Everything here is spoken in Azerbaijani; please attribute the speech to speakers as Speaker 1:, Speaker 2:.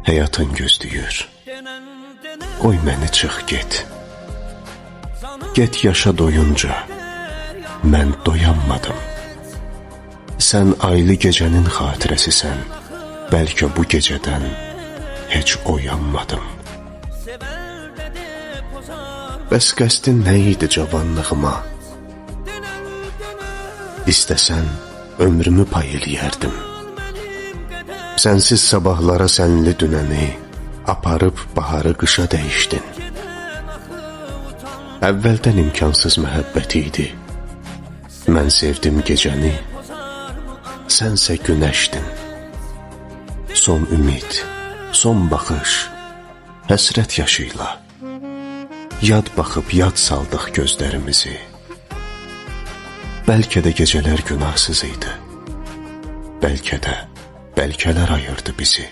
Speaker 1: həyatın gözləyir. Qoy məni çıx get. Get yaşa doyunca, mən doyanmadım. Sən aylı gecənin xatirəsisən, bəlkə bu gecədən heç oyanmadım. Bəs qəsdin nə idi cavanlığıma? İstəsən, ömrümü pay eləyərdim. Sənsiz sabahlara sənli dünəni, aparıb baharı qışa dəyişdin. Əvvəldən imkansız məhəbbət idi. Mən sevdim gecəni, sənsə günəşdin. Son ümid, son baxış, həsrət yaşıyla yad baxıb yad saldıq gözlərimizi. Bəlkə də gecələr günahsız idi. Bəlkə də bəlkələr ayırdı bizi.